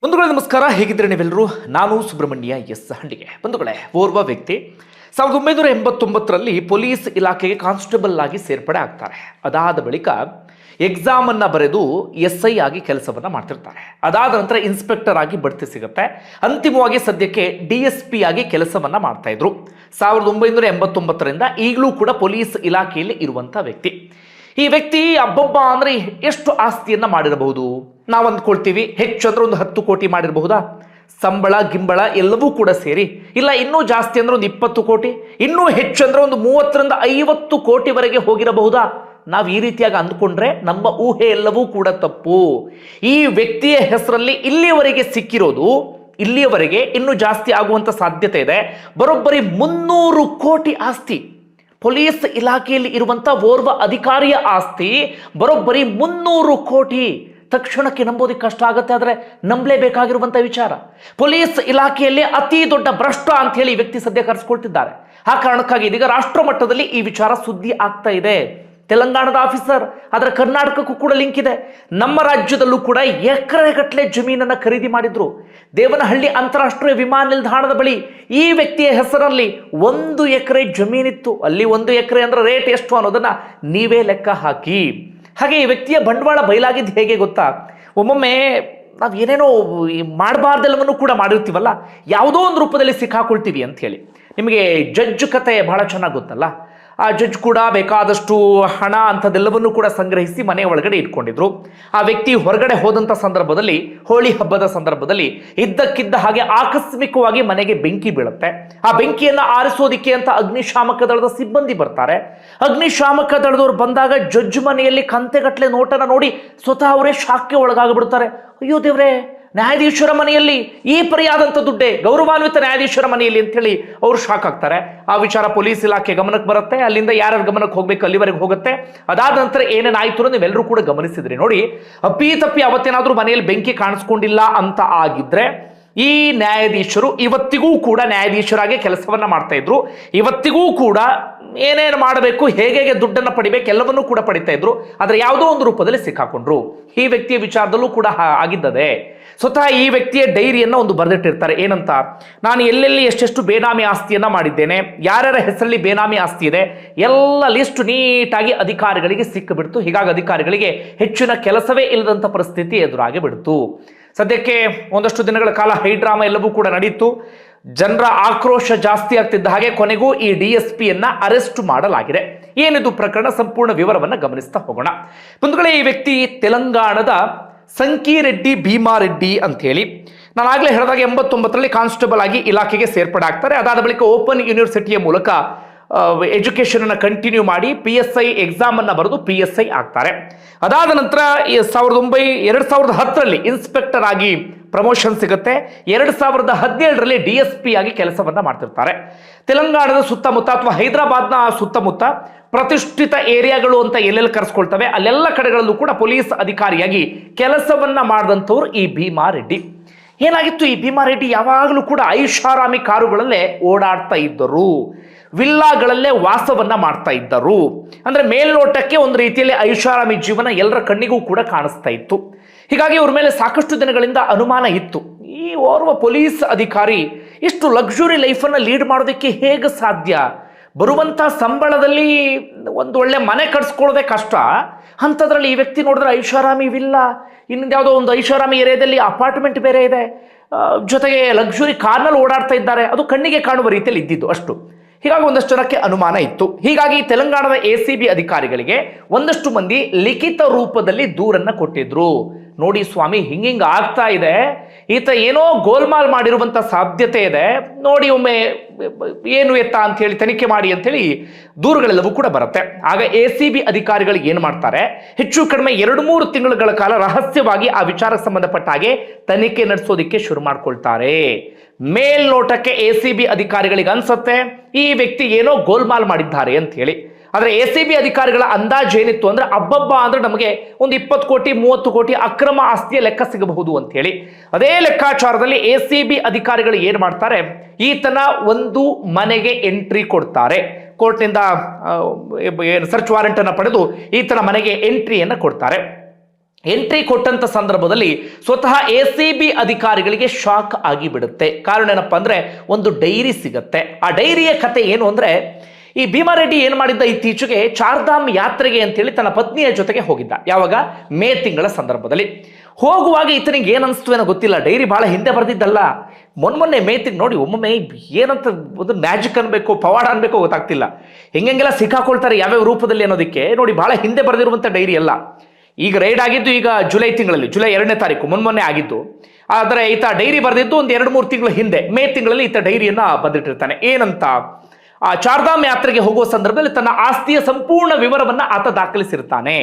ಬಂಧುಗಳೇ ನಮಸ್ಕಾರ, ಹೇಗಿದ್ರೆ ನೀವೆಲ್ಲರೂ. ನಾನು ಸುಬ್ರಹ್ಮಣ್ಯ ಎಸ್ ಹಂಡಿಗೆ. ಬಂಧುಗಳೇ, ಓರ್ವ ವ್ಯಕ್ತಿ 1989ರಲ್ಲಿ ಪೊಲೀಸ್ ಇಲಾಖೆಗೆ ಕಾನ್ಸ್ಟೇಬಲ್ ಆಗಿ ಸೇರ್ಪಡೆ ಆಗ್ತಾರೆ. ಅದಾದ ಬಳಿಕ ಎಕ್ಸಾಮನ್ನು ಬರೆದು SI ಆಗಿ ಕೆಲಸವನ್ನು ಮಾಡ್ತಿರ್ತಾರೆ. ಅದಾದ ನಂತರ ಇನ್ಸ್ಪೆಕ್ಟರ್ ಆಗಿ ಬಡ್ತಿ ಸಿಗುತ್ತೆ. ಅಂತಿಮವಾಗಿ ಸದ್ಯಕ್ಕೆ DSP ಆಗಿ ಕೆಲಸವನ್ನು ಮಾಡ್ತಾ ಇದ್ರು. 1989ರಿಂದ ಈಗಲೂ ಕೂಡ ಪೊಲೀಸ್ ಇಲಾಖೆಯಲ್ಲಿ ಇರುವಂಥ ವ್ಯಕ್ತಿ. ಈ ವ್ಯಕ್ತಿ ಅಬ್ಬಬ್ಬ ಅಂದರೆ ಎಷ್ಟು ಆಸ್ತಿಯನ್ನು ಮಾಡಿರಬಹುದು? ನಾವು ಅಂದ್ಕೊಳ್ತೀವಿ ಹೆಚ್ಚು ಅಂದ್ರೆ ಒಂದು 10 ಕೋಟಿ ಮಾಡಿರಬಹುದಾ? ಸಂಬಳ ಗಿಂಬಳ ಎಲ್ಲವೂ ಕೂಡ ಸೇರಿ. ಇಲ್ಲ, ಇನ್ನೂ ಜಾಸ್ತಿ ಅಂದ್ರೆ ಒಂದು 20 ಕೋಟಿ, ಇನ್ನೂ ಹೆಚ್ಚು ಅಂದ್ರೆ ಒಂದು 30ರಿಂದ 50 ಕೋಟಿವರೆಗೆ ಹೋಗಿರಬಹುದಾ? ನಾವು ಈ ರೀತಿಯಾಗಿ ಅಂದ್ಕೊಂಡ್ರೆ ನಮ್ಮ ಊಹೆ ಎಲ್ಲವೂ ಕೂಡ ತಪ್ಪು. ಈ ವ್ಯಕ್ತಿಯ ಹೆಸರಲ್ಲಿ ಇಲ್ಲಿಯವರೆಗೆ ಸಿಕ್ಕಿರೋದು, ಇಲ್ಲಿಯವರೆಗೆ ಇನ್ನೂ ಜಾಸ್ತಿ ಆಗುವಂಥ ಸಾಧ್ಯತೆ ಇದೆ. ಬರೋಬ್ಬರಿ 300 ಕೋಟಿ ಆಸ್ತಿ. ಪೊಲೀಸ್ ಇಲಾಖೆಯಲ್ಲಿ ಇರುವಂಥ ಓರ್ವ ಅಧಿಕಾರಿಯ ಆಸ್ತಿ ಬರೋಬ್ಬರಿ 300 ಕೋಟಿ. ತಕ್ಷಣಕ್ಕೆ ನಂಬೋದಕ್ಕೆ ಕಷ್ಟ ಆಗುತ್ತೆ, ಆದರೆ ನಂಬಲೇಬೇಕಾಗಿರುವಂಥ ವಿಚಾರ. ಪೊಲೀಸ್ ಇಲಾಖೆಯಲ್ಲಿ ಅತಿ ದೊಡ್ಡ ಭ್ರಷ್ಟ ಅಂತ ಹೇಳಿ ಈ ವ್ಯಕ್ತಿ ಸದ್ಯ ಕರೆಸ್ಕೊಳ್ತಿದ್ದಾರೆ. ಆ ಕಾರಣಕ್ಕಾಗಿ ಇದೀಗ ರಾಷ್ಟ್ರ ಮಟ್ಟದಲ್ಲಿ ಈ ವಿಚಾರ ಸುದ್ದಿ ಆಗ್ತಾ ಇದೆ. ತೆಲಂಗಾಣದ ಆಫೀಸರ್, ಅದರ ಕರ್ನಾಟಕಕ್ಕೂ ಕೂಡ ಲಿಂಕ್ ಇದೆ. ನಮ್ಮ ರಾಜ್ಯದಲ್ಲೂ ಕೂಡ ಎಕರೆಗಟ್ಟಲೆ ಜಮೀನನ್ನು ಖರೀದಿ ಮಾಡಿದ್ರು. ದೇವನಹಳ್ಳಿ ಅಂತಾರಾಷ್ಟ್ರೀಯ ವಿಮಾನ ನಿಲ್ದಾಣದ ಬಳಿ ಈ ವ್ಯಕ್ತಿಯ ಹೆಸರಲ್ಲಿ 1 ಎಕರೆ ಜಮೀನಿತ್ತು. ಅಲ್ಲಿ 1 ಎಕರೆ ಅಂದ್ರೆ ರೇಟ್ ಎಷ್ಟು ಅನ್ನೋದನ್ನ ನೀವೇ ಲೆಕ್ಕ ಹಾಕಿ. ಹಾಗೆ ಈ ವ್ಯಕ್ತಿಯ ಬಂಡವಾಳ ಬಯಲಾಗಿದ್ದು ಹೇಗೆ ಗೊತ್ತಾ? ಒಮ್ಮೊಮ್ಮೆ ನಾವು ಏನೇನೋ ಮಾಡಬಾರ್ದೆಲ್ಲವನ್ನೂ ಕೂಡ ಮಾಡಿರ್ತೀವಲ್ಲ, ಯಾವುದೋ ಒಂದು ರೂಪದಲ್ಲಿ ಸಿಕ್ಕಾಕೊಳ್ತೀವಿ ಅಂತ ಹೇಳಿ. ನಿಮಗೆ ಜಡ್ಜ್ ಕತೆ ಬಹಳ ಚೆನ್ನಾಗಿ ಗೊತ್ತಲ್ಲ. ಆ ಜಡ್ಜ್ ಕೂಡ ಬೇಕಾದಷ್ಟು ಹಣ ಅಂಥದ್ದೆಲ್ಲವನ್ನೂ ಕೂಡ ಸಂಗ್ರಹಿಸಿ ಮನೆಯ ಒಳಗಡೆ ಇಟ್ಕೊಂಡಿದ್ರು. ಆ ವ್ಯಕ್ತಿ ಹೊರಗಡೆ ಹೋದಂಥ ಸಂದರ್ಭದಲ್ಲಿ, ಹೋಳಿ ಹಬ್ಬದ ಸಂದರ್ಭದಲ್ಲಿ ಇದ್ದಕ್ಕಿದ್ದ ಹಾಗೆ ಆಕಸ್ಮಿಕವಾಗಿ ಮನೆಗೆ ಬೆಂಕಿ ಬೀಳುತ್ತೆ. ಆ ಬೆಂಕಿಯನ್ನು ಆರಿಸೋದಿಕ್ಕೆ ಅಂತ ಅಗ್ನಿಶಾಮಕ ದಳದ ಸಿಬ್ಬಂದಿ ಬರ್ತಾರೆ. ಅಗ್ನಿಶಾಮಕ ದಳದವ್ರು ಬಂದಾಗ ಜಡ್ಜ್ ಮನೆಯಲ್ಲಿ ಕಂತೆಗಟ್ಟಲೆ ನೋಟನ ನೋಡಿ ಸ್ವತಃ ಅವರೇ ಶಾಕ್ಗೆ ಒಳಗಾಗ್ಬಿಡ್ತಾರೆ. ಅಯ್ಯೋ ದೇವ್ರೆ, ನ್ಯಾಯಾಧೀಶರ ಮನೆಯಲ್ಲಿ ಈ ಪರಿಯಾದಂಥ ದುಡ್ಡೆ, ಗೌರವಾನ್ವಿತ ನ್ಯಾಯಾಧೀಶರ ಮನೆಯಲ್ಲಿ ಅಂತೇಳಿ ಅವರು ಶಾಕ್ ಆಗ್ತಾರೆ. ಆ ವಿಚಾರ ಪೊಲೀಸ್ ಇಲಾಖೆ ಗಮನಕ್ಕೆ ಬರುತ್ತೆ. ಅಲ್ಲಿಂದ ಯಾರ್ಯಾರ ಗಮನಕ್ಕೆ ಹೋಗ್ಬೇಕು ಅಲ್ಲಿವರೆಗೆ ಹೋಗುತ್ತೆ. ಅದಾದ ನಂತರ ಏನೇನಾಯ್ತು ಅನ್ನೋದು ನೀವೆಲ್ಲರೂ ಕೂಡ ಗಮನಿಸಿದ್ರಿ. ನೋಡಿ, ಅಪ್ಪಿ ಅವತ್ತೇನಾದ್ರೂ ಮನೆಯಲ್ಲಿ ಬೆಂಕಿ ಕಾಣಿಸ್ಕೊಂಡಿಲ್ಲ ಅಂತ ಆಗಿದ್ರೆ ಈ ನ್ಯಾಯಾಧೀಶರು ಇವತ್ತಿಗೂ ಕೂಡ ನ್ಯಾಯಾಧೀಶರಾಗಿ ಕೆಲಸವನ್ನ ಮಾಡ್ತಾ ಇದ್ರು. ಇವತ್ತಿಗೂ ಕೂಡ ಏನೇನು ಮಾಡಬೇಕು, ಹೇಗೆ ದುಡ್ಡನ್ನು ಪಡಿಬೇಕು ಎಲ್ಲವನ್ನೂ ಕೂಡ ಪಡಿತಾ ಇದ್ರು. ಆದರೆ ಯಾವುದೋ ಒಂದು ರೂಪದಲ್ಲಿ ಸಿಕ್ಕಾಕೊಂಡ್ರು. ಈ ವ್ಯಕ್ತಿಯ ವಿಚಾರದಲ್ಲೂ ಕೂಡ ಆಗಿದ್ದದೆ. ಸ್ವತಃ ಈ ವ್ಯಕ್ತಿಯ ಡೈರಿಯನ್ನು ಒಂದು ಬರೆದಿಟ್ಟಿರ್ತಾರೆ. ಏನಂತ? ನಾನು ಎಲ್ಲೆಲ್ಲಿ ಎಷ್ಟೆಷ್ಟು ಬೇನಾಮಿ ಆಸ್ತಿಯನ್ನ ಮಾಡಿದ್ದೇನೆ, ಯಾರ್ಯಾರ ಹೆಸರಲ್ಲಿ ಬೇನಾಮಿ ಆಸ್ತಿ ಇದೆ, ಎಲ್ಲ ಲಿಸ್ಟ್ ನೀಟಾಗಿ ಅಧಿಕಾರಿಗಳಿಗೆ ಸಿಕ್ಕಿಬಿಡ್ತು. ಹೀಗಾಗಿ ಅಧಿಕಾರಿಗಳಿಗೆ ಹೆಚ್ಚಿನ ಕೆಲಸವೇ ಇಲ್ಲದಂಥ ಪರಿಸ್ಥಿತಿ ಎದುರಾಗಿ ಬಿಡ್ತು. ಸದ್ಯಕ್ಕೆ ಒಂದಷ್ಟು ದಿನಗಳ ಕಾಲ ಹೈಡ್ರಾಮಾ ಎಲ್ಲವೂ ಕೂಡ ನಡೀತು. ಜನರ ಆಕ್ರೋಶ ಜಾಸ್ತಿ ಆಗ್ತಿದ್ದ ಹಾಗೆ ಕೊನೆಗೂ ಈ DSPಯನ್ನ ಅರೆಸ್ಟ್ ಮಾಡಲಾಗಿದೆ. ಏನಿದು ಪ್ರಕರಣ? ಸಂಪೂರ್ಣ ವಿವರವನ್ನು ಗಮನಿಸ್ತಾ ಹೋಗೋಣ. ಬಂಧುಗಳೇ, ಈ ವ್ಯಕ್ತಿ ತೆಲಂಗಾಣದ ಸಂಕೀರೆಡ್ಡಿ ಭೀಮಾರೆಡ್ಡಿ ಅಂತ ಹೇಳಿ, ನಾನು ಆಗಲೇ ಹೇಳಿದಾಗ 89ರಲ್ಲಿ ಕಾನ್ಸ್ಟೇಬಲ್ ಆಗಿ ಇಲಾಖೆಗೆ ಸೇರ್ಪಡೆ ಆಗ್ತಾರೆ. ಅದಾದ ಬಳಿಕ ಓಪನ್ ಯೂನಿವರ್ಸಿಟಿಯ ಮೂಲಕ ಎಜುಕೇಷನ್ ಅನ್ನು ಕಂಟಿನ್ಯೂ ಮಾಡಿ PSI ಎಕ್ಸಾಮ್ ಅನ್ನು ಬರೆದು PSI ಆಗ್ತಾರೆ. ಅದಾದ ನಂತರ 2010ರಲ್ಲಿ ಇನ್ಸ್ಪೆಕ್ಟರ್ ಆಗಿ ಪ್ರಮೋಷನ್ ಸಿಗುತ್ತೆ. 2017ರಲ್ಲಿ DSP ಆಗಿ ಕೆಲಸವನ್ನ ಮಾಡ್ತಿರ್ತಾರೆ. ತೆಲಂಗಾಣದ ಸುತ್ತಮುತ್ತ ಅಥವಾ ಹೈದರಾಬಾದ್ನ ಸುತ್ತಮುತ್ತ ಪ್ರತಿಷ್ಠಿತ ಏರಿಯಾಗಳು ಅಂತ ಎಲ್ಲೆಲ್ಲಿ ಕರೆಸ್ಕೊಳ್ತವೆ ಅಲ್ಲೆಲ್ಲ ಕಡೆಗಳಲ್ಲೂ ಕೂಡ ಪೊಲೀಸ್ ಅಧಿಕಾರಿಯಾಗಿ ಕೆಲಸವನ್ನ ಮಾಡಿದಂಥವ್ರು ಈ ಭೀಮಾರೆಡ್ಡಿ. ಏನಾಗಿತ್ತು? ಈ ಭೀಮಾರೆಡ್ಡಿ ಯಾವಾಗಲೂ ಕೂಡ ಐಷಾರಾಮಿ ಕಾರುಗಳಲ್ಲೇ ಓಡಾಡ್ತಾ ಇದ್ದರು, ವಿಲ್ಲಾಗಳಲ್ಲೇ ವಾಸವನ್ನ ಮಾಡ್ತಾ ಇದ್ದರು. ಅಂದ್ರೆ ಮೇಲ್ನೋಟಕ್ಕೆ ಒಂದು ರೀತಿಯಲ್ಲಿ ಐಷಾರಾಮಿ ಜೀವನ ಎಲ್ಲರ ಕಣ್ಣಿಗೂ ಕೂಡ ಕಾಣಿಸ್ತಾ ಇತ್ತು. ಹೀಗಾಗಿ ಅವ್ರ ಮೇಲೆ ಸಾಕಷ್ಟು ದಿನಗಳಿಂದ ಅನುಮಾನ ಇತ್ತು. ಈ ಓರ್ವ ಪೊಲೀಸ್ ಅಧಿಕಾರಿ ಇಷ್ಟು ಲಕ್ಸುರಿ ಲೈಫನ್ನು ಲೀಡ್ ಮಾಡೋದಕ್ಕೆ ಹೇಗೆ ಸಾಧ್ಯ? ಬರುವಂಥ ಸಂಬಳದಲ್ಲಿ ಒಂದು ಒಳ್ಳೆ ಮನೆ ಕಟ್ಸ್ಕೊಳ್ಳೋದೇ ಕಷ್ಟ, ಅಂಥದ್ರಲ್ಲಿ ಈ ವ್ಯಕ್ತಿ ನೋಡಿದ್ರೆ ಐಷಾರಾಮಿ ವಿಲ್ಲ, ಇನ್ನೊಂದು ಯಾವುದೋ ಒಂದು ಐಷಾರಾಮಿ ಏರಿಯಾದಲ್ಲಿ ಅಪಾರ್ಟ್ಮೆಂಟ್ ಬೇರೆ ಇದೆ, ಜೊತೆಗೆ ಲಕ್ಸುರಿ ಕಾರ್ನಲ್ಲಿ ಓಡಾಡ್ತಾ ಇದ್ದಾರೆ. ಅದು ಕಣ್ಣಿಗೆ ಕಾಣುವ ರೀತಿಯಲ್ಲಿ ಇದ್ದಿದ್ದು ಅಷ್ಟು. ಹೀಗಾಗಿ ಒಂದಷ್ಟು ಜನಕ್ಕೆ ಅನುಮಾನ ಇತ್ತು. ಹೀಗಾಗಿ ತೆಲಂಗಾಣದ ACB ಅಧಿಕಾರಿಗಳಿಗೆ ಒಂದಷ್ಟು ಮಂದಿ ಲಿಖಿತ ರೂಪದಲ್ಲಿ ದೂರನ್ನ ಕೊಟ್ಟಿದ್ರು. ನೋಡಿ ಸ್ವಾಮಿ, ಹಿಂಗಿಂಗ ಆಗ್ತಾ ಇದೆ, ಈತ ಏನೋ ಗೋಲ್ಮಾಲ್ ಮಾಡಿರುವಂಥ ಸಾಧ್ಯತೆ ಇದೆ, ನೋಡಿ ಒಮ್ಮೆ ಏನು ಎತ್ತ ಅಂತ ಹೇಳಿ ತನಿಖೆ ಮಾಡಿ ಅಂತೇಳಿ ದೂರುಗಳೆಲ್ಲವೂ ಕೂಡ ಬರುತ್ತೆ. ಆಗ ACB ಅಧಿಕಾರಿಗಳು ಏನು ಮಾಡ್ತಾರೆ, ಹೆಚ್ಚು ಕಡಿಮೆ 2-3 ತಿಂಗಳುಗಳ ಕಾಲ ರಹಸ್ಯವಾಗಿ ಆ ವಿಚಾರಕ್ಕೆ ಸಂಬಂಧಪಟ್ಟ ಹಾಗೆ ತನಿಖೆ ನಡೆಸೋದಿಕ್ಕೆ ಶುರು ಮಾಡ್ಕೊಳ್ತಾರೆ. ಮೇಲ್ನೋಟಕ್ಕೆ ACB ಅಧಿಕಾರಿಗಳಿಗೆ ಅನ್ಸುತ್ತೆ ಈ ವ್ಯಕ್ತಿ ಏನೋ ಗೋಲ್ಮಾಲ್ ಮಾಡಿದ್ದಾರೆ ಅಂತ ಹೇಳಿ. ಆದರೆ ACB ಅಧಿಕಾರಿಗಳ ಅಂದಾಜು ಏನಿತ್ತು ಅಂದ್ರೆ, ಅಬ್ಬಬ್ಬ ಅಂದ್ರೆ ನಮಗೆ ಒಂದು 20 ಕೋಟಿ 30 ಕೋಟಿ ಅಕ್ರಮ ಆಸ್ತಿಯ ಲೆಕ್ಕ ಸಿಗಬಹುದು ಅಂತ ಹೇಳಿ. ಅದೇ ಲೆಕ್ಕಾಚಾರದಲ್ಲಿ ACB ಅಧಿಕಾರಿಗಳು ಏನ್ ಮಾಡ್ತಾರೆ, ಈತನ ಒಂದು ಮನೆಗೆ ಎಂಟ್ರಿ ಕೊಡ್ತಾರೆ. ಕೋರ್ಟ್ನಿಂದ ಸರ್ಚ್ ವಾರೆಂಟ್ ಅನ್ನು ಪಡೆದು ಈತನ ಮನೆಗೆ ಎಂಟ್ರಿಯನ್ನು ಕೊಡ್ತಾರೆ. ಎಂಟ್ರಿ ಕೊಟ್ಟಂತ ಸಂದರ್ಭದಲ್ಲಿ ಸ್ವತಃ ACB ಅಧಿಕಾರಿಗಳಿಗೆ ಶಾಕ್ ಆಗಿಬಿಡುತ್ತೆ. ಕಾರಣ ಏನಪ್ಪಾ ಅಂದ್ರೆ ಒಂದು ಡೈರಿ ಸಿಗತ್ತೆ. ಆ ಡೈರಿಯ ಕತೆ ಏನು ಅಂದ್ರೆ, ಈ ಭೀಮಾರೆಡ್ಡಿ ಏನು ಮಾಡಿದ್ದ, ಇತ್ತೀಚೆಗೆ ಚಾರ್ಧಾಮ್ ಯಾತ್ರೆಗೆ ಅಂತೇಳಿ ತನ್ನ ಪತ್ನಿಯ ಜೊತೆಗೆ ಹೋಗಿದ್ದ. ಯಾವಾಗ? ಮೇ ತಿಂಗಳ ಸಂದರ್ಭದಲ್ಲಿ ಹೋಗುವಾಗ ಈತನಿಗೆ ಏನನ್ನಿಸ್ತು ಏನೋ ಗೊತ್ತಿಲ್ಲ, ಡೈರಿ ಬಹಳ ಹಿಂದೆ ಬರೆದಿದ್ದಲ್ಲ, ಮೊನ್ನೆ ಮೇ ತಿಂಗ್ ನೋಡಿ, ಒಮ್ಮೊಮ್ಮೆ ಏನಂತ ಒಂದು ಮ್ಯಾಜಿಕ್ ಅನ್ಬೇಕು, ಪವಾಡ ಅನ್ಬೇಕು ಗೊತ್ತಾಗ್ತಿಲ್ಲ, ಹೆಂಗೆಲ್ಲ ಸಿಕ್ಕಾಕೊಳ್ತಾರೆ ಯಾವ್ಯಾವ ರೂಪದಲ್ಲಿ ಅನ್ನೋದಕ್ಕೆ. ನೋಡಿ, ಬಹಳ ಹಿಂದೆ ಬರೆದಿರುವಂಥ ಡೈರಿ ಅಲ್ಲ. ಈಗ ರೈಡ್ ಆಗಿದ್ದು ಈಗ ಜುಲೈ ತಿಂಗಳಲ್ಲಿ, ಜುಲೈ 2ನೇ ತಾರೀಕು ಮೊನ್ನೆ ಆಗಿದ್ದು. ಆದರೆ ಈತ ಡೈರಿ ಬರೆದಿದ್ದು ಒಂದು 2-3 ತಿಂಗಳ ಹಿಂದೆ, ಮೇ ತಿಂಗಳಲ್ಲಿ ಈತ ಡೈರಿಯನ್ನ ಬರೆದಿಟ್ಟಿರ್ತಾನೆ. ಏನಂತ, ಆ ಚಾರ್ಧಾಮ್ ಯಾತ್ರೆಗೆ ಹೋಗುವ ಸಂದರ್ಭದಲ್ಲಿ ತನ್ನ ಆಸ್ತಿಯ ಸಂಪೂರ್ಣ ವಿವರವನ್ನ ಆತ ದಾಖಲಿಸಿರ್ತಾನೆ.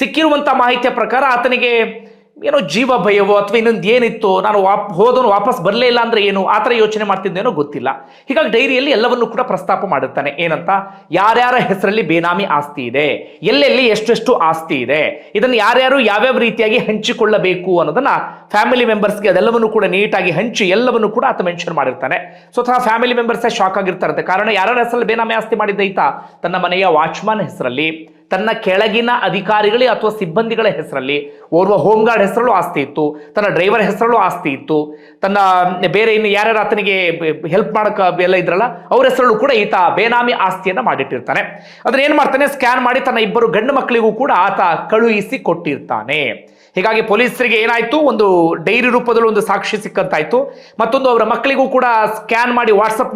ಸಿಕ್ಕಿರುವಂತಹ ಮಾಹಿತಿಯ ಪ್ರಕಾರ ಆತನಿಗೆ ಏನೋ ಜೀವ ಭಯವೋ ಅಥವಾ ಇನ್ನೊಂದು ಏನಿತ್ತು, ನಾನು ಹೋದನು ವಾಪಸ್ ಬರಲೇ ಇಲ್ಲ ಅಂದ್ರೆ ಏನು, ಆ ಥರ ಯೋಚನೆ ಮಾಡ್ತಿದ್ದೇನೋ ಗೊತ್ತಿಲ್ಲ. ಹೀಗಾಗಿ ಡೈರಿಯಲ್ಲಿ ಎಲ್ಲವನ್ನೂ ಕೂಡ ಪ್ರಸ್ತಾಪ ಮಾಡಿರ್ತಾನೆ. ಏನಂತ, ಯಾರ್ಯಾರ ಹೆಸರಲ್ಲಿ ಬೇನಾಮಿ ಆಸ್ತಿ ಇದೆ, ಎಲ್ಲೆಲ್ಲಿ ಎಷ್ಟೆಷ್ಟು ಆಸ್ತಿ ಇದೆ, ಇದನ್ನು ಯಾರ್ಯಾರು ಯಾವ್ಯಾವ ರೀತಿಯಾಗಿ ಹಂಚಿಕೊಳ್ಳಬೇಕು ಅನ್ನೋದನ್ನ ಫ್ಯಾಮಿಲಿ ಮೆಂಬರ್ಸ್ಗೆ ಅದೆಲ್ಲವನ್ನು ಕೂಡ ನೀಟಾಗಿ ಹಂಚಿ ಎಲ್ಲವನ್ನು ಕೂಡ ಆತ ಮೆನ್ಷನ್ ಮಾಡಿರ್ತಾನೆ. ಸ್ವತಃ ಫ್ಯಾಮಿಲಿ ಮೆಂಬರ್ಸೇ ಶಾಕ್ ಆಗಿರ್ತಾರಂತೆ. ಕಾರಣ ಯಾರ್ಯಾರ ಹೆಸರಲ್ಲಿ ಬೇನಾಮಿ ಆಸ್ತಿ ಮಾಡಿದ್ದ ಈತ, ತನ್ನ ಮನೆಯ ವಾಚ್ಮನ್ ಹೆಸರಲ್ಲಿ, ತನ್ನ ಕೆಳಗಿನ ಅಧಿಕಾರಿಗಳ ಅಥವಾ ಸಿಬ್ಬಂದಿಗಳ ಹೆಸರಲ್ಲಿ, ಓರ್ವ ಹೋಮ್ ಗಾರ್ಡ್ ಹೆಸರಲ್ಲೂ ಆಸ್ತಿ ಇತ್ತು, ತನ್ನ ಡ್ರೈವರ್ ಹೆಸರಲ್ಲೂ ಆಸ್ತಿ ಇತ್ತು, ತನ್ನ ಬೇರೆ ಇನ್ನು ಯಾರ್ಯಾರು ಆತನಿಗೆ ಹೆಲ್ಪ್ ಮಾಡಕ್ಕೆ ಎಲ್ಲ ಇದ್ರಲ್ಲ ಅವ್ರ ಹೆಸರಲ್ಲೂ ಕೂಡ ಈತ ಬೇನಾಮಿ ಆಸ್ತಿಯನ್ನು ಮಾಡಿಟ್ಟಿರ್ತಾನೆ. ಅದನ್ನ ಏನ್ ಮಾಡ್ತಾನೆ, ಸ್ಕ್ಯಾನ್ ಮಾಡಿ ತನ್ನ 2 ಗಂಡು ಮಕ್ಕಳಿಗೂ ಕೂಡ ಆತ ಕಳುಹಿಸಿ ಕೊಟ್ಟಿರ್ತಾನೆ. ಹೀಗಾಗಿ ಪೊಲೀಸರಿಗೆ ಏನಾಯ್ತು, ಒಂದು ಡೈರಿ ರೂಪದಲ್ಲಿ ಒಂದು ಸಾಕ್ಷಿ ಸಿಕ್ಕಂತಾಯ್ತು. ಮತ್ತೊಂದು ಅವರ ಮಕ್ಕಳಿಗೂ ಕೂಡ ಸ್ಕ್ಯಾನ್ ಮಾಡಿ ವಾಟ್ಸಪ್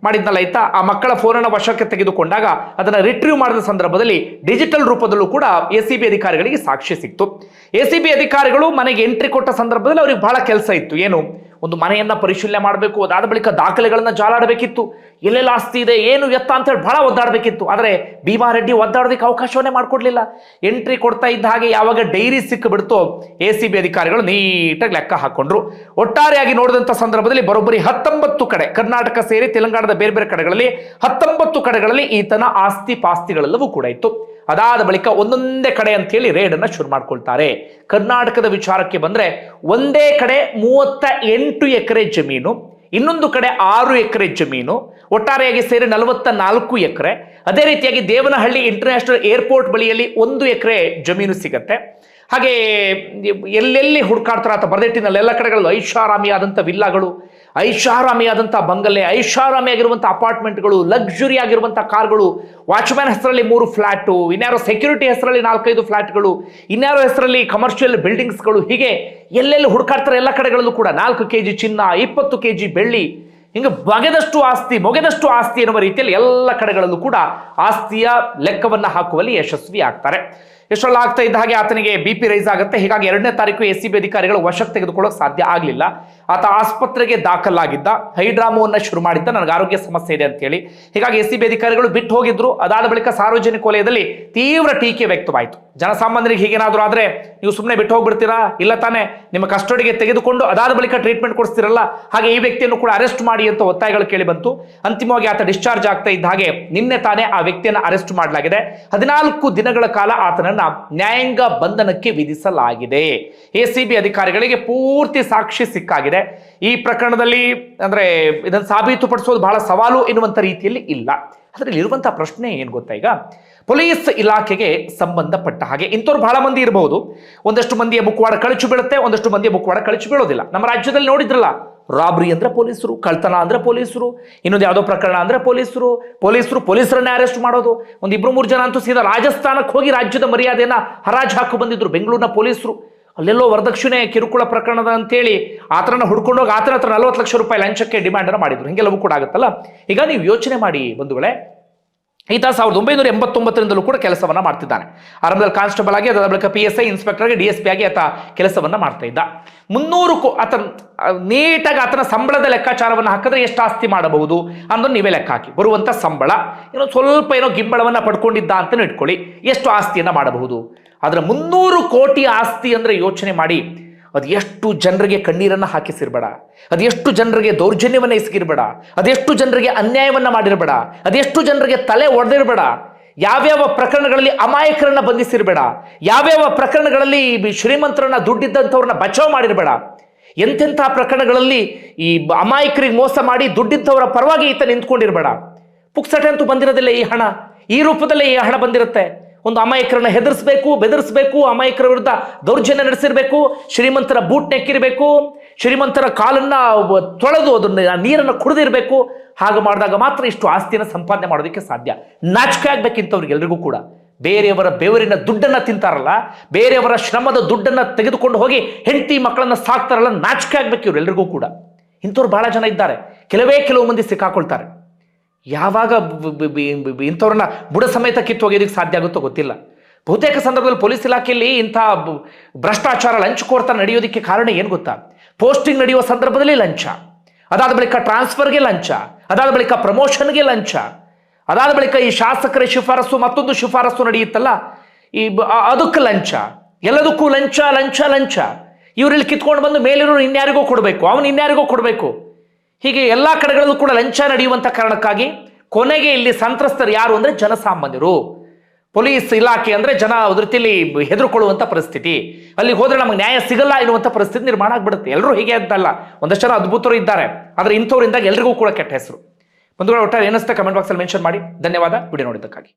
ಮಾಡಿದ್ನಲ್ಲ ಈತ, ಆ ಮಕ್ಕಳ ಫೋನನ್ನು ವಶಕ್ಕೆ ತೆಗೆದುಕೊಂಡಾಗ ಅದನ್ನು ರಿಟ್ರೀವ್ ಮಾಡಿದ ಸಂದರ್ಭದಲ್ಲಿ ಡಿಜಿಟಲ್ ರೂಪದಲ್ಲೂ ಕೂಡ ACB ಅಧಿಕಾರಿಗಳಿಗೆ ಸಾಕ್ಷಿ ಸಿಕ್ತು. ACB ಅಧಿಕಾರಿಗಳು ಮನೆಗೆ ಎಂಟ್ರಿ ಕೊಟ್ಟ ಸಂದರ್ಭದಲ್ಲಿ ಅವ್ರಿಗೆ ಬಹಳ ಕೆಲಸ ಇತ್ತು. ಏನು, ಒಂದು ಮನೆಯನ್ನ ಪರಿಶೀಲನೆ ಮಾಡಬೇಕು, ಅದಾದ ಬಳಿಕ ದಾಖಲೆಗಳನ್ನ ಜಾಲಾಡಬೇಕಿತ್ತು, ಎಲ್ಲೆಲ್ಲ ಆಸ್ತಿ ಇದೆ ಏನು ಎತ್ತ ಅಂತ ಹೇಳಿ ಬಹಳ ಒದ್ದಾಡಬೇಕಿತ್ತು. ಆದರೆ ಭೀಮಾರೆಡ್ಡಿ ಒದ್ದಾಡೋದಕ್ಕೆ ಅವಕಾಶವನ್ನೇ ಮಾಡಿಕೊಡ್ಲಿಲ್ಲ. ಎಂಟ್ರಿ ಕೊಡ್ತಾ ಇದ್ದ ಹಾಗೆ ಯಾವಾಗ ಡೈರಿ ಸಿಕ್ಕಿಬಿಡ್ತೋ ACB ಅಧಿಕಾರಿಗಳು ನೀಟಾಗಿ ಲೆಕ್ಕ ಹಾಕೊಂಡ್ರು. ಒಟ್ಟಾರೆಯಾಗಿ ನೋಡಿದಂಥ ಸಂದರ್ಭದಲ್ಲಿ ಬರೋಬ್ಬರಿ 19 ಕಡೆ, ಕರ್ನಾಟಕ ಸೇರಿ ತೆಲಂಗಾಣದ ಬೇರೆ ಬೇರೆ ಕಡೆಗಳಲ್ಲಿ 19 ಕಡೆಗಳಲ್ಲಿ ಈತನ ಆಸ್ತಿ ಪಾಸ್ತಿಗಳೆಲ್ಲವೂ ಕೂಡ ಇತ್ತು. ಅದಾದ ಬಳಿಕ ಒಂದೊಂದೇ ಕಡೆ ಅಂತ ಹೇಳಿ ರೇಡ್ ಅನ್ನ ಶುರು ಮಾಡ್ಕೊಳ್ತಾರೆ. ಕರ್ನಾಟಕದ ವಿಚಾರಕ್ಕೆ ಬಂದ್ರೆ, ಒಂದೇ ಕಡೆ 38 ಎಕರೆ ಜಮೀನು, ಇನ್ನೊಂದು ಕಡೆ 6 ಎಕರೆ ಜಮೀನು, ಒಟ್ಟಾರೆಯಾಗಿ ಸೇರಿ 44 ಎಕರೆ. ಅದೇ ರೀತಿಯಾಗಿ ದೇವನಹಳ್ಳಿ ಇಂಟರ್ನ್ಯಾಷನಲ್ ಏರ್ಪೋರ್ಟ್ ಬಳಿಯಲ್ಲಿ 1 ಎಕರೆ ಜಮೀನು ಸಿಗತ್ತೆ. ಹಾಗೆ ಎಲ್ಲೆಲ್ಲಿ ಹುಡುಕಾಡ್ತಾರ ಆತ ಬರೆದಿಟ್ಟಿನಲ್ಲಿ ಎಲ್ಲ ಕಡೆಗಳಲ್ಲೂ ಐಷಾರಾಮಿಯಾದಂಥ ವಿಲ್ಲಾಗಳು, ಐಷಾರಾಮಿಯಾದಂಥ ಬಂಗಲೆ, ಐಷಾರಾಮಿಯಾಗಿರುವಂಥ ಅಪಾರ್ಟ್ಮೆಂಟ್ಗಳು, ಲಕ್ಸುರಿ ಆಗಿರುವಂಥ ಕಾರ್ಗಳು, ವಾಚ್ಮ್ಯಾನ್ ಹೆಸರಲ್ಲಿ 3 ಫ್ಲಾಟು, ಇನ್ಯಾರೋ ಸೆಕ್ಯೂರಿಟಿ ಹೆಸರಲ್ಲಿ 4-5 ಫ್ಲಾಟ್ಗಳು, ಇನ್ಯಾರೋ ಹೆಸರಲ್ಲಿ ಕಮರ್ಷಿಯಲ್ ಬಿಲ್ಡಿಂಗ್ಸ್ಗಳು, ಹೀಗೆ ಎಲ್ಲೆಲ್ಲಿ ಹುಡುಕಾಡ್ತಾರೆ ಎಲ್ಲ ಕಡೆಗಳಲ್ಲೂ ಕೂಡ 4 kg ಚಿನ್ನ, 20 kg ಬೆಳ್ಳಿ, ಹಿಂಗೆ ಮೊಗೆದಷ್ಟು ಆಸ್ತಿ ಎನ್ನುವ ರೀತಿಯಲ್ಲಿ ಎಲ್ಲ ಕಡೆಗಳಲ್ಲೂ ಕೂಡ ಆಸ್ತಿಯ ಲೆಕ್ಕವನ್ನು ಹಾಕುವಲ್ಲಿ ಯಶಸ್ವಿ ಆಗ್ತಾರೆ. ಎಷ್ಟೆಲ್ಲ ಆಗ್ತಾ ಇದ್ದ ಹಾಗೆ ಆತನಿಗೆ BP ರೈಸ್ ಆಗುತ್ತೆ. ಹೀಗಾಗಿ 2ನೇ ತಾರೀಕು ACB ಅಧಿಕಾರಿಗಳು ವಶಕ್ಕೆ ತೆಗೆದುಕೊಳ್ಳೋಕೆ ಸಾಧ್ಯ ಆಗಲಿಲ್ಲ. ಆತ ಆಸ್ಪತ್ರೆಗೆ ದಾಖಲಾಗಿದ್ದ, ಹೈಡ್ರಾಮೋವನ್ನು ಶುರು ಮಾಡಿದ್ದ, ನನಗೆ ಆರೋಗ್ಯ ಸಮಸ್ಯೆ ಇದೆ ಅಂತೇಳಿ. ಹೀಗಾಗಿ ACB ಅಧಿಕಾರಿಗಳು ಬಿಟ್ಟು ಹೋಗಿದ್ರು. ಅದಾದ ಬಳಿಕ ಸಾರ್ವಜನಿಕ ವಲಯದಲ್ಲಿ ತೀವ್ರ ಟೀಕೆ ವ್ಯಕ್ತವಾಯಿತು. ಜನಸಾಮಾನ್ಯರಿಗೆ ಹೀಗೇನಾದರೂ ಆದರೆ ನೀವು ಸುಮ್ಮನೆ ಬಿಟ್ಟು ಹೋಗ್ಬಿಡ್ತೀರಾ, ಇಲ್ಲ ತಾನೇ, ನಿಮ್ಮ ಕಸ್ಟಡಿಗೆ ತೆಗೆದುಕೊಂಡು ಅದಾದ ಬಳಿಕ ಟ್ರೀಟ್ಮೆಂಟ್ ಕೊಡಿಸ್ತಿರಲ್ಲ, ಹಾಗೆ ಈ ವ್ಯಕ್ತಿಯನ್ನು ಕೂಡ ಅರೆಸ್ಟ್ ಮಾಡಿ ಅಂತ ಒತ್ತಾಯಗಳು ಕೇಳಿ ಬಂತು. ಅಂತಿಮವಾಗಿ ಆತ ಡಿಸ್ಚಾರ್ಜ್ ಆಗ್ತಾ ಇದ್ದ ಹಾಗೆ ನಿನ್ನೆ ತಾನೇ ಆ ವ್ಯಕ್ತಿಯನ್ನು ಅರೆಸ್ಟ್ ಮಾಡಲಾಗಿದೆ. 14 ದಿನಗಳ ಕಾಲ ಆತನನ್ನ ನ್ಯಾಯಾಂಗ ಬಂಧನಕ್ಕೆ ವಿಧಿಸಲಾಗಿದೆ. ACB ಅಧಿಕಾರಿಗಳಿಗೆ ಪೂರ್ತಿ ಸಾಕ್ಷಿ ಸಿಕ್ಕಾಗಿದೆ. ಈ ಪ್ರಕರಣದಲ್ಲಿ ಅಂದ್ರೆ ಇದನ್ನು ಸಾಬೀತುಪಡಿಸೋದು ಬಹಳ ಸವಾಲು ಎನ್ನುವಂಥ ರೀತಿಯಲ್ಲಿ ಇಲ್ಲ. ಅದರಲ್ಲಿ ಇರುವಂತಹ ಪ್ರಶ್ನೆ ಏನು ಗೊತ್ತಾ, ಈಗ ಪೊಲೀಸ್ ಇಲಾಖೆಗೆ ಸಂಬಂಧಪಟ್ಟ ಹಾಗೆ ಇಂಥವ್ರು ಬಹಳ ಮಂದಿ ಇರಬಹುದು. ಒಂದಷ್ಟು ಮಂದಿಯ ಮುಖವಾಡ ಕಳಚು ಬೀಳುತ್ತೆ, ಒಂದಷ್ಟು ಮಂದಿಯ ಮುಖವಾಡ ಕಳಚು ಬೀಳೋದಿಲ್ಲ. ನಮ್ಮ ರಾಜ್ಯದಲ್ಲಿ ನೋಡಿದ್ರಲ್ಲ, ರಾಬ್ರಿ ಅಂದ್ರೆ ಪೊಲೀಸರು, ಕಳ್ತನ ಅಂದ್ರೆ ಪೊಲೀಸರು, ಇನ್ನೊಂದು ಯಾವುದೋ ಪ್ರಕರಣ ಅಂದ್ರೆ ಪೊಲೀಸರನ್ನೇ ಅರೆಸ್ಟ್ ಮಾಡೋದು. ಒಂದು 2-3 ಜನ ಅಂತೂ ಸೀದಾ ರಾಜಸ್ಥಾನಕ್ಕೆ ಹೋಗಿ ರಾಜ್ಯದ ಮರ್ಯಾದೆಯನ್ನ ಹರಾಜು ಹಾಕು ಬಂದಿದ್ರು ಬೆಂಗಳೂರಿನ ಪೊಲೀಸರು. ಅಲ್ಲೆಲ್ಲೋ ವರದಕ್ಷಿಣೆ ಕಿರುಕುಳ ಪ್ರಕರಣದ ಅಂತೇಳಿ ಆತನ ಹುಡ್ಕೊಂಡೋಗಿ ಆತನ ಹತ್ರ 40 ಲಕ್ಷ ರೂಪಾಯಿ ಲಂಚಕ್ಕೆ ಡಿಮ್ಯಾಂಡ್ ಅನ್ನು ಮಾಡಿದ್ರು. ಹಿಂಗೆಲ್ಲವೂ ಕೂಡ ಆಗುತ್ತಲ್ಲ. ಈಗ ನೀವು ಯೋಚನೆ ಮಾಡಿ ಬಂಧುಗಳೇ, ಈತ 1989ರಿಂದಲೂ ಕೂಡ ಕೆಲಸವನ್ನ ಮಾಡ್ತಿದ್ದಾನೆ. ಆರಂಭದಲ್ಲಿ ಕಾನ್ಸ್ಟೇಬಲ್ ಆಗಿ, ಅದರ ಬಳಿಕ PSI, ಇನ್ಸ್ಪೆಕ್ಟರ್ ಆಗಿ, DSP ಆಗಿ ಆತ ಕೆಲಸವನ್ನ ಮಾಡ್ತಾ ಇದ್ದ. 300 ಆತನ ನೀಟಾಗಿ ಆತನ ಸಂಬಳದ ಲೆಕ್ಕಾಚಾರವನ್ನು ಹಾಕಿದ್ರೆ ಎಷ್ಟು ಆಸ್ತಿ ಮಾಡಬಹುದು ಅನ್ನೋದು ನೀವೇ ಲೆಕ್ಕ ಹಾಕಿ. ಬರುವಂತ ಸಂಬಳ ಸ್ವಲ್ಪ ಗಿಂಬಳವನ್ನ ಪಡ್ಕೊಂಡಿದ್ದ ಅಂತ ಇಟ್ಕೊಳ್ಳಿ, ಎಷ್ಟು ಆಸ್ತಿಯನ್ನ ಮಾಡಬಹುದು. ಆದ್ರೆ 300 ಕೋಟಿ ಆಸ್ತಿ ಅಂದ್ರೆ ಯೋಚನೆ ಮಾಡಿ, ಅದು ಎಷ್ಟು ಜನರಿಗೆ ಕಣ್ಣೀರನ್ನ ಹಾಕಿಸಿರ್ಬೇಡ, ಅದೆಷ್ಟು ಜನರಿಗೆ ದೌರ್ಜನ್ಯವನ್ನ ಎಸಗಿರ್ಬೇಡ, ಅದೆಷ್ಟು ಜನರಿಗೆ ಅನ್ಯಾಯವನ್ನ ಮಾಡಿರ್ಬೇಡ, ಅದೆಷ್ಟು ಜನರಿಗೆ ತಲೆ ಒಡೆದಿರ್ಬೇಡ, ಯಾವ್ಯಾವ ಪ್ರಕರಣಗಳಲ್ಲಿ ಅಮಾಯಕರನ್ನ ಬಂಧಿಸಿರ್ಬೇಡ, ಯಾವ್ಯಾವ ಪ್ರಕರಣಗಳಲ್ಲಿ ಶ್ರೀಮಂತರನ್ನ ದುಡ್ಡಿದ್ದಂಥವ್ರನ್ನ ಬಚಾವ್ ಮಾಡಿರ್ಬೇಡ, ಎಂತೆಂಥ ಪ್ರಕರಣಗಳಲ್ಲಿ ಈ ಅಮಾಯಕರಿಗೆ ಮೋಸ ಮಾಡಿ ದುಡ್ಡಿದ್ದವರ ಪರವಾಗಿ ಈತ ನಿಂತ್ಕೊಂಡಿರ್ಬೇಡ. ಪುಕ್ಸಟೆ ಅಂತೂ ಬಂದಿರೋದಿಲ್ಲ ಈ ಹಣ, ಈ ರೂಪದಲ್ಲೇ ಈ ಹಣ ಬಂದಿರುತ್ತೆ. ಒಂದು ಅಮಾಯಕರನ್ನ ಹೆದರಿಸಬೇಕು, ಬೆದರಿಸಬೇಕು, ಅಮಾಯಕರ ವಿರುದ್ಧ ದೌರ್ಜನ್ಯ ನಡೆಸಿರ್ಬೇಕು, ಶ್ರೀಮಂತರ ಬೂಟ್ ನೆಕ್ಕಿರಬೇಕು, ಶ್ರೀಮಂತರ ಕಾಲನ್ನ ತೊಳೆದು ಅದನ್ನ ನೀರನ್ನು ಕುಡಿದಿರಬೇಕು. ಹಾಗೆ ಮಾಡಿದಾಗ ಮಾತ್ರ ಇಷ್ಟು ಆಸ್ತಿಯನ್ನು ಸಂಪಾದನೆ ಮಾಡೋದಕ್ಕೆ ಸಾಧ್ಯ. ನಾಚಿಕೆ ಆಗ್ಬೇಕಿಂತವ್ರಿಗೆಲ್ರಿಗೂ ಕೂಡ. ಬೇರೆಯವರ ಬೆವರಿನ ದುಡ್ಡನ್ನು ತಿಂತಾರಲ್ಲ, ಬೇರೆಯವರ ಶ್ರಮದ ದುಡ್ಡನ್ನು ತೆಗೆದುಕೊಂಡು ಹೋಗಿ ಹೆಂಡತಿ ಮಕ್ಕಳನ್ನ ಸಾಕ್ತಾರಲ್ಲ, ನಾಚಿಕೆ ಆಗ್ಬೇಕು ಇವರೆಲ್ಲರಿಗೂ ಕೂಡ. ಇಂಥವ್ರು ಬಹಳ ಜನ ಇದ್ದಾರೆ. ಕೆಲವು ಮಂದಿ ಸಿಕ್ಕಾಕೊಳ್ತಾರೆ. ಯಾವಾಗ ಇಂಥವ್ರನ್ನ ಬುಡ ಸಮೇತ ಕಿತ್ತೋಗೋದಕ್ಕೆ ಸಾಧ್ಯ ಆಗುತ್ತೋ ಗೊತ್ತಿಲ್ಲ. ಬಹುತೇಕ ಸಂದರ್ಭದಲ್ಲಿ ಪೊಲೀಸ್ ಇಲಾಖೆಯಲ್ಲಿ ಇಂಥ ಭ್ರಷ್ಟಾಚಾರ, ಲಂಚಕೋರ್ತ ನಡೆಯೋದಕ್ಕೆ ಕಾರಣ ಏನು ಗೊತ್ತಾ? ಪೋಸ್ಟಿಂಗ್ ನಡೆಯುವ ಸಂದರ್ಭದಲ್ಲಿ ಲಂಚ, ಅದಾದ ಬಳಿಕ ಟ್ರಾನ್ಸ್ಫರ್ಗೆ ಲಂಚ, ಅದಾದ ಬಳಿಕ ಪ್ರಮೋಷನ್ಗೆ ಲಂಚ, ಅದಾದ ಬಳಿಕ ಈ ಶಾಸಕರ ಶಿಫಾರಸು, ಮತ್ತೊಂದು ಶಿಫಾರಸು ನಡೆಯುತ್ತಲ್ಲ, ಅದಕ್ಕೆ ಲಂಚ, ಎಲ್ಲದಕ್ಕೂ ಲಂಚ ಲಂಚ ಲಂಚ. ಇವರಲ್ಲಿ ಕಿತ್ಕೊಂಡು ಬಂದು ಮೇಲಿರೋರು ಇನ್ಯಾರಿಗೂ ಕೊಡಬೇಕು, ಅವನು ಇನ್ಯಾರಿಗೂ ಕೊಡಬೇಕು. ಹೀಗೆ ಎಲ್ಲ ಕಡೆಗಳಲ್ಲೂ ಕೂಡ ಲಂಚ ನಡೆಯುವಂಥ ಕಾರಣಕ್ಕಾಗಿ ಕೊನೆಗೆ ಇಲ್ಲಿ ಸಂತ್ರಸ್ತರು ಯಾರು ಅಂದರೆ ಜನಸಾಮಾನ್ಯರು. ಪೊಲೀಸ್ ಇಲಾಖೆ ಅಂದರೆ ಜನ ಅದ್ರ ರೀತಿಯಲ್ಲಿ ಹೆದರ್ಕೊಳ್ಳುವಂಥ ಪರಿಸ್ಥಿತಿ, ಅಲ್ಲಿಗೆ ಹೋದರೆ ನಮಗೆ ನ್ಯಾಯ ಸಿಗಲ್ಲ ಎನ್ನುವಂಥ ಪರಿಸ್ಥಿತಿ ನಿರ್ಮಾಣ ಆಗಿಬಿಡುತ್ತೆ. ಎಲ್ಲರೂ ಹೀಗೆ ಅಂತಲ್ಲ, ಒಂದಷ್ಟು ಜನ ಅದ್ಭುತರು ಇದ್ದಾರೆ, ಆದರೆ ಇಂಥವರಿಂದಾಗಿ ಎಲ್ರಿಗೂ ಕೂಡ ಕೆಟ್ಟ ಹೆಸರು. ಬಂಧುಗಳ ಒಟ್ಟಾರೆ ಏನಿಸ್ತಾ ಕಮೆಂಟ್ ಬಾಕ್ಸಲ್ಲಿ ಮೆನ್ಷನ್ ಮಾಡಿ. ಧನ್ಯವಾದ ವಿಡಿಯೋ ನೋಡಿದ್ದಕ್ಕಾಗಿ.